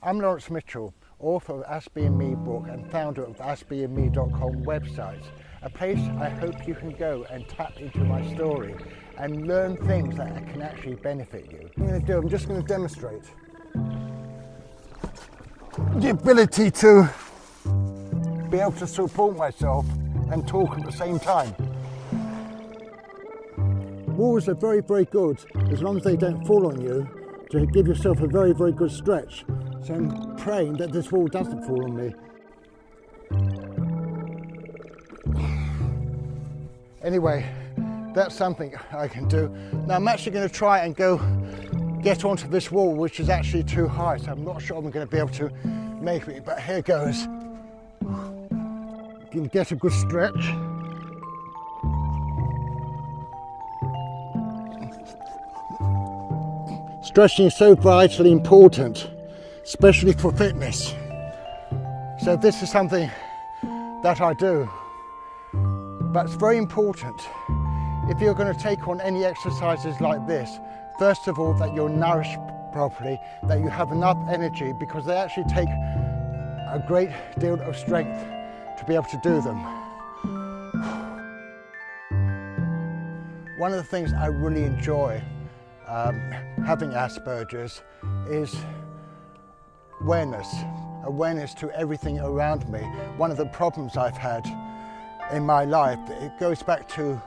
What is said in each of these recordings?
I'm Lawrence Mitchell, author of Aspie and Me book and founder of aspieandme.com website, a place I hope you can go and tap into my story and learn things that can actually benefit you. I'm just going to demonstrate the ability to be able to support myself and talk at the same time. Walls are very, very good as long as they don't fall on you, to give yourself a very, very good stretch. So I'm praying that this wall doesn't fall on me. Anyway, that's something I can do. Now I'm actually going to try and go get onto this wall, which is actually too high, so I'm not sure I'm going to be able to make it, but here goes. You can get a good stretch. Stretching is so vitally important, especially for fitness. So this is something that I do. But it's very important, if you're going to take on any exercises like this, first of all, that you're nourished properly, that you have enough energy, because they actually take a great deal of strength to be able to do them. One of the things I really enjoy having Asperger's is awareness to everything around me. One of the problems I've had in my life, it goes back to,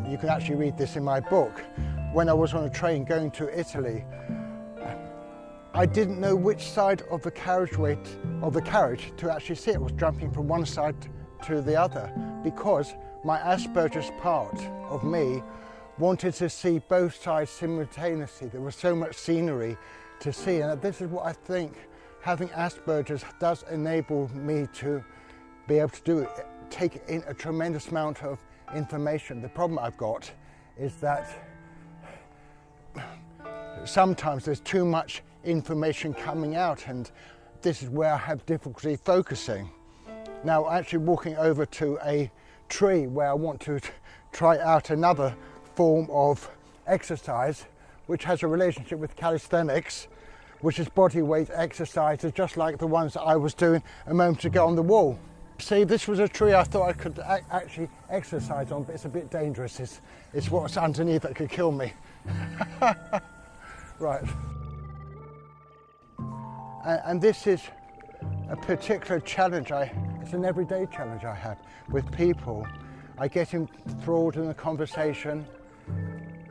you can actually read this in my book, when I was on a train going to Italy, I didn't know which side of the carriage to actually see. It was jumping from one side to the other because my Asperger's part of me wanted to see both sides simultaneously. There was so much scenery to see, and this is what I think having Asperger's does enable me to be able to do, take in a tremendous amount of information. The problem I've got is that sometimes there's too much information coming out, and this is where I have difficulty focusing. Now, actually walking over to a tree where I want to try out another form of exercise which has a relationship with calisthenics, which is body weight exercises just like the ones that I was doing a moment ago on the wall. See, this was a tree I thought I could actually exercise on, but it's a bit dangerous. It's what's underneath that could kill me. Right. And this is a particular challenge, it's an everyday challenge I have with people. I get enthralled in a conversation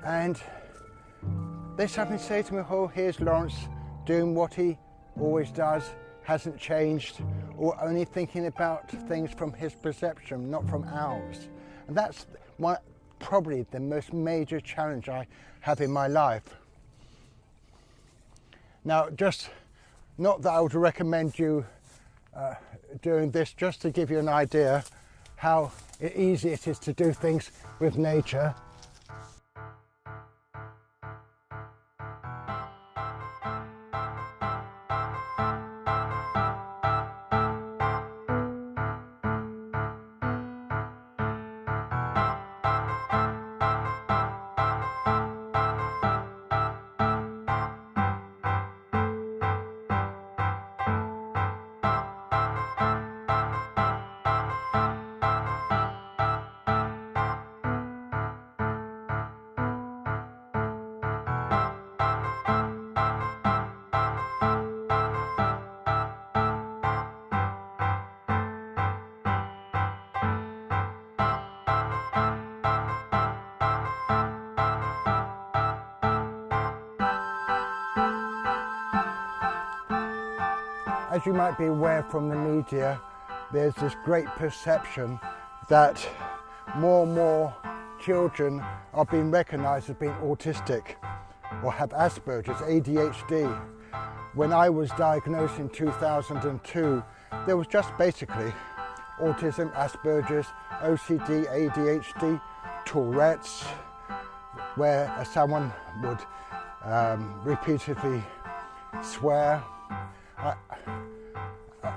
and they suddenly say to me, oh, here's Lawrence doing what he always does, hasn't changed, or only thinking about things from his perception, not from ours. And that's probably the most major challenge I have in my life. Now, just not that I would recommend you doing this, just to give you an idea how easy it is to do things with nature. As you might be aware from the media, there's this great perception that more and more children are being recognised as being autistic or have Asperger's, ADHD. When I was diagnosed in 2002, there was just basically autism, Asperger's, OCD, ADHD, Tourette's, where someone would repeatedly swear,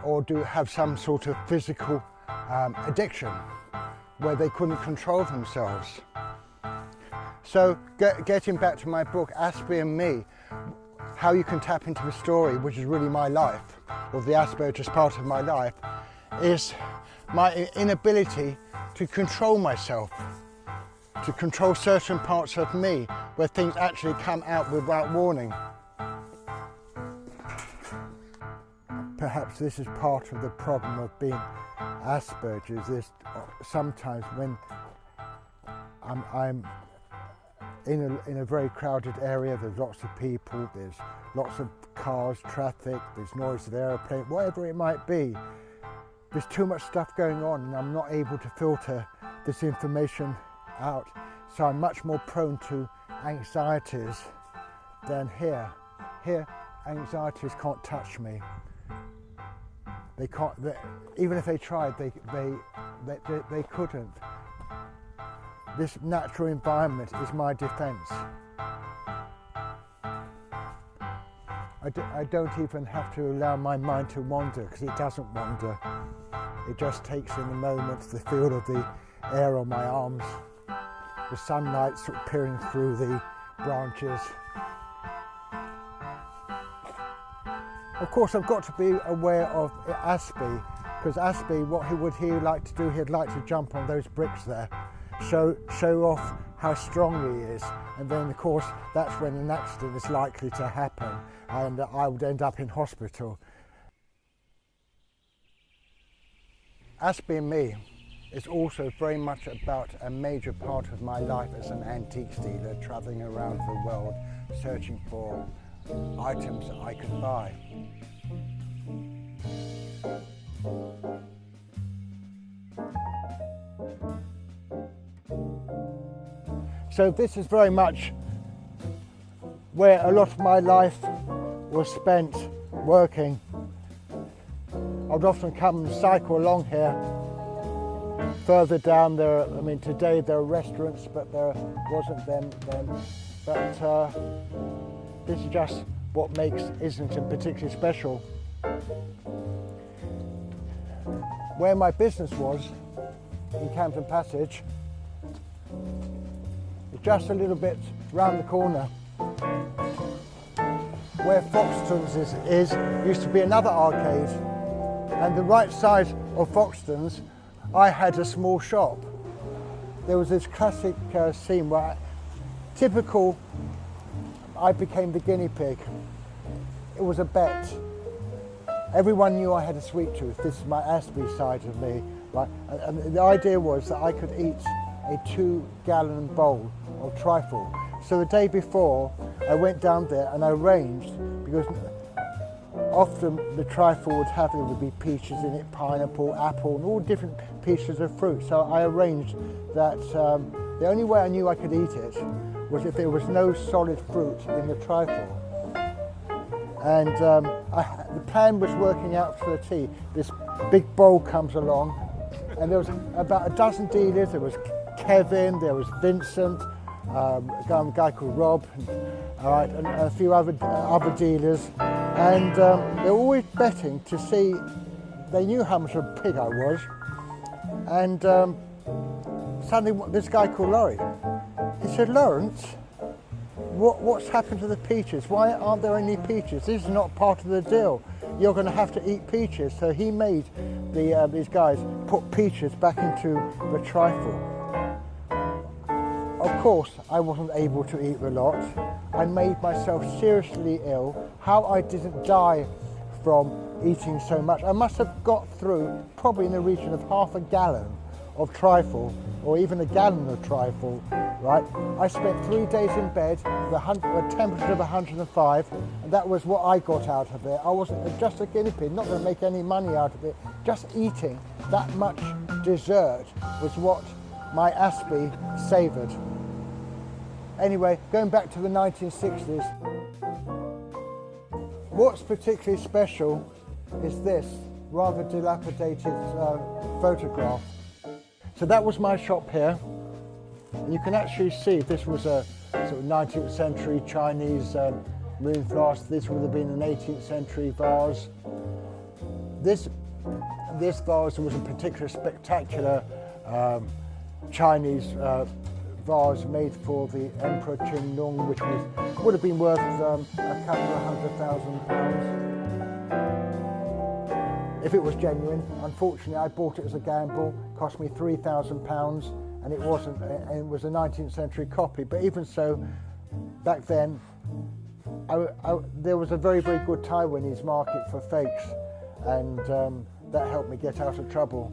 or have some sort of physical addiction where they couldn't control themselves. So getting back to my book, Aspie and Me, how you can tap into the story, which is really my life, or the Asperger's part of my life, is my inability to control myself, to control certain parts of me where things actually come out without warning. Perhaps this is part of the problem of being Asperger's. Is sometimes when I'm in a very crowded area, there's lots of people, there's lots of cars, traffic, there's noise of aeroplane, whatever it might be. There's too much stuff going on and I'm not able to filter this information out. So I'm much more prone to anxieties than here. Here, anxieties can't touch me. They can't, even if they tried, they couldn't. This natural environment is my defense. I don't even have to allow my mind to wander, because it doesn't wander. It just takes in the moment the feel of the air on my arms, the sunlight sort of peering through the branches. Of course, I've got to be aware of Aspie, because Aspie, what would he like to do? He'd like to jump on those bricks there, show off how strong he is, and then of course that's when an accident is likely to happen and I would end up in hospital. Aspie and me is also very much about a major part of my life as an antiques dealer, travelling around the world searching for items I could buy. So this is very much where a lot of my life was spent working. I would often come and cycle along here. Further down there, I mean today there are restaurants, but there wasn't them then. But this is just what makes Islington particularly special. Where my business was, in Camden Passage, just a little bit round the corner. Where Foxton's is used to be another arcade, and the right side of Foxton's I had a small shop. There was this classic scene where typical, I became the guinea pig. It was a bet. Everyone knew I had a sweet tooth. This is my Aspie side of me, right? And the idea was that I could eat a 2-gallon bowl of trifle. So the day before, I went down there and I arranged, because often the trifle would be peaches in it, pineapple, apple, and all different pieces of fruit. So I arranged that the only way I knew I could eat it was if there was no solid fruit in the trifle. And the plan was working out to a T. This big bowl comes along, and there was about a dozen dealers. There was Kevin, there was Vincent, a guy called Rob, all right, and a few other dealers, and they were always betting to see. They knew how much of a pig I was, and suddenly this guy called Laurie, he said, "Lawrence, what's happened to the peaches? Why aren't there any peaches? This is not part of the deal. You're going to have to eat peaches." So he made these guys put peaches back into the trifle. Of course, I wasn't able to eat the lot. I made myself seriously ill. How I didn't die from eating so much. I must have got through probably in the region of half a gallon of trifle, or even a gallon of trifle, right? I spent 3 days in bed with a temperature of 105, and that was what I got out of it. I wasn't just a guinea pig, not going to make any money out of it. Just eating that much dessert was what my Aspie savoured. Anyway, going back to the 1960s, what's particularly special is this rather dilapidated photograph. So that was my shop here, and you can actually see this was a sort of 19th century Chinese moon flask. This would have been an 18th century vase. This vase was a particularly spectacular Chinese vase made for the Emperor Qinglong, which would have been worth a couple of £100,000. If it was genuine. Unfortunately, I bought it as a gamble, cost me £3,000, and it wasn't. It was a 19th century copy. But even so, back then, there was a very, very good Taiwanese market for fakes, and that helped me get out of trouble.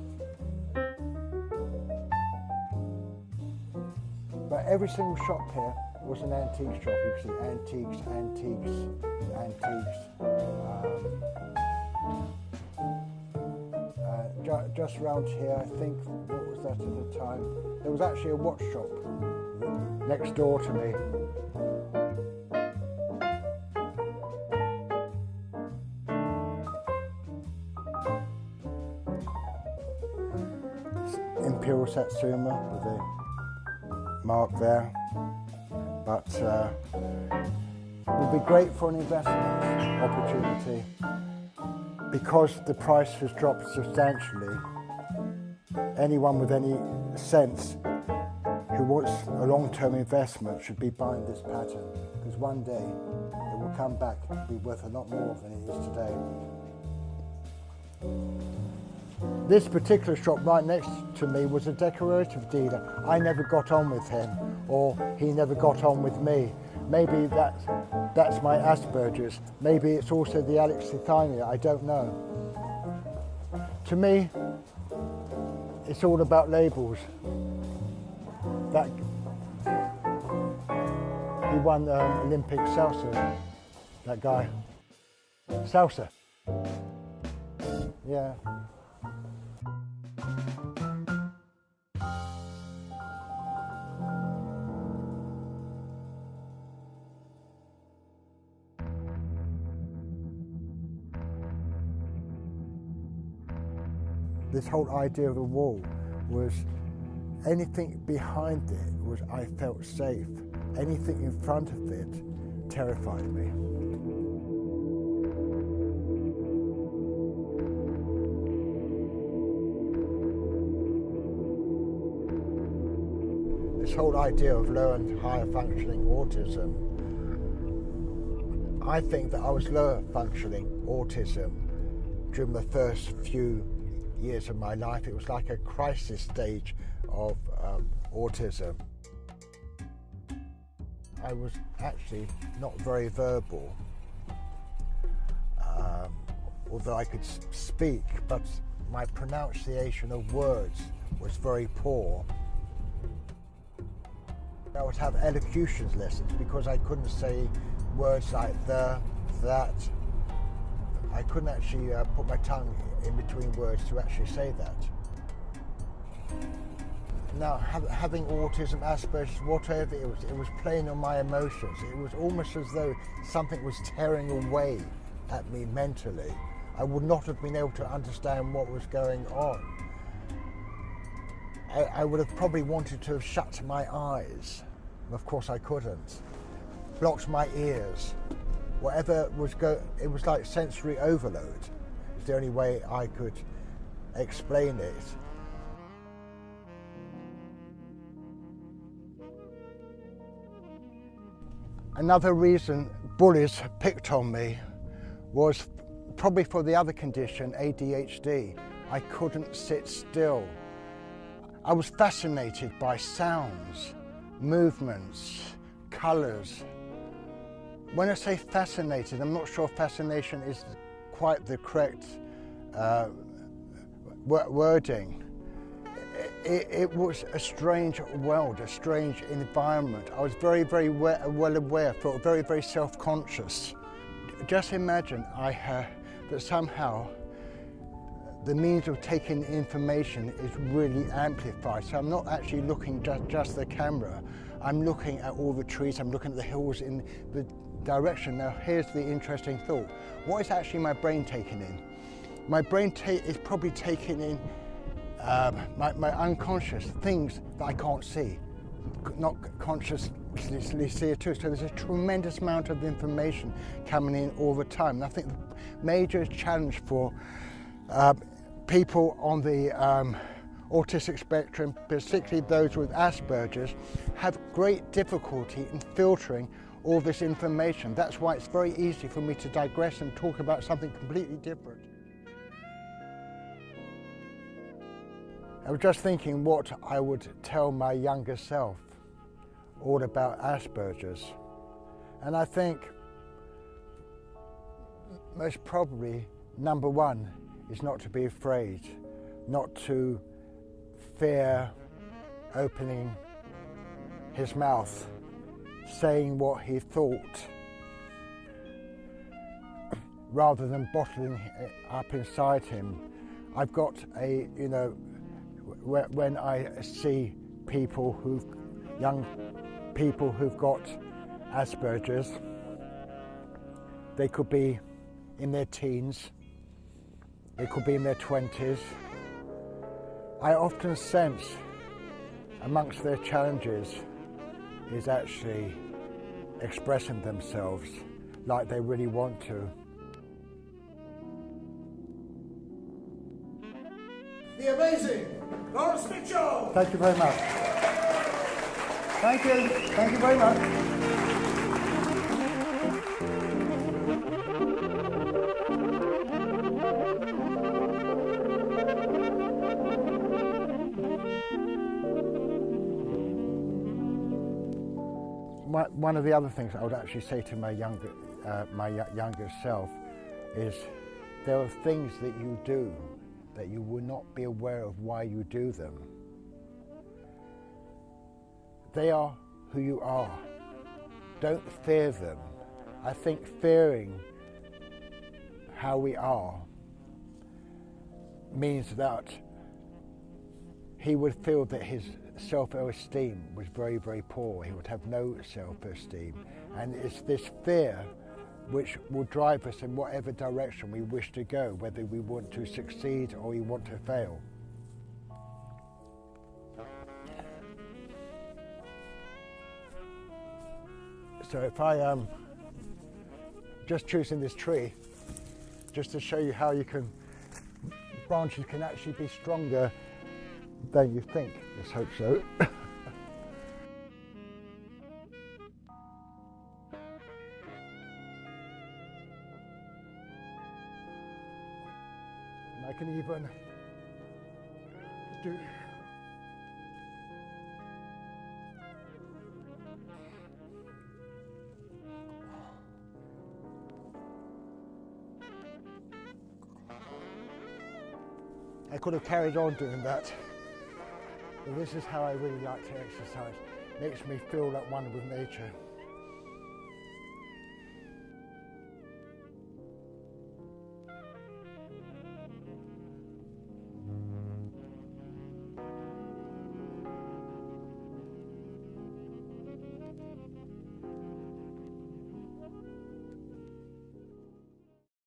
But every single shop here was an antique shop. You can see antiques, antiques, antiques. Just around here, I think, what was that at the time? There was actually a watch shop next door to me. Imperial Satsuma with the mark there, but it would be great for an investment opportunity. Because the price has dropped substantially, anyone with any sense who wants a long-term investment should be buying this pattern, because one day it will come back and be worth a lot more than it is today. This particular shop right next to me was a decorative dealer. I never got on with him, or he never got on with me. Maybe that's my Asperger's. Maybe it's also the alexithymia, I don't know. To me, it's all about labels. He won Olympic salsa, that guy. Salsa. Yeah. This whole idea of the wall was anything behind it was I felt safe. Anything in front of it terrified me. This whole idea of low and higher functioning autism, I think that I was lower functioning autism during the first few years of my life. It was like a crisis stage of autism. I was actually not very verbal, although I could speak, but my pronunciation of words was very poor. I would have elocution lessons because I couldn't say words like the, that. I couldn't actually put my tongue in between words to actually say that. Now, having autism, Asperger's, whatever, it was playing on my emotions. It was almost as though something was tearing away at me mentally. I would not have been able to understand what was going on. I would have probably wanted to have shut my eyes. Of course I couldn't. Blocked my ears. Whatever was it was like sensory overload. It's the only way I could explain it. Another reason bullies picked on me was probably for the other condition, ADHD. I couldn't sit still. I was fascinated by sounds, movements, colours. When I say fascinated, I'm not sure fascination is quite the correct wording. It was a strange world, a strange environment. I was very, very well aware, felt very, very self-conscious. Just imagine that somehow the means of taking information is really amplified. So I'm not actually looking just the camera. I'm looking at all the trees, I'm looking at the hills in the direction. Now here's the interesting thought. What is actually my brain taking in? My brain is probably taking in my unconscious things that I can't see, not consciously see it too. So there's a tremendous amount of information coming in all the time. And I think the major challenge for people on the autistic spectrum, particularly those with Asperger's, have great difficulty in filtering all this information. That's why it's very easy for me to digress and talk about something completely different. I was just thinking what I would tell my younger self all about Asperger's. And I think most probably number one is not to be afraid, not to fear opening his mouth, saying what he thought, rather than bottling it up inside him. I've got a, when I see young people who've got Asperger's, they could be in their teens, they could be in their 20s. I often sense amongst their challenges is actually expressing themselves like they really want to. The amazing Lawrence Mitchell! Thank you very much. Thank you. Thank you very much. One of the other things I would actually say to my younger self is there are things that you do that you will not be aware of why you do them. They are who you are. Don't fear them. I think fearing how we are means that he would feel that his self-esteem was very, very poor. He would have no self-esteem. And it's this fear which will drive us in whatever direction we wish to go, whether we want to succeed or we want to fail. So if I just choosing this tree, just to show you how branches can actually be stronger than you think. Let's hope so. And I can even do I could have carried on doing that, but this is how I really like to exercise. Makes me feel like one with nature.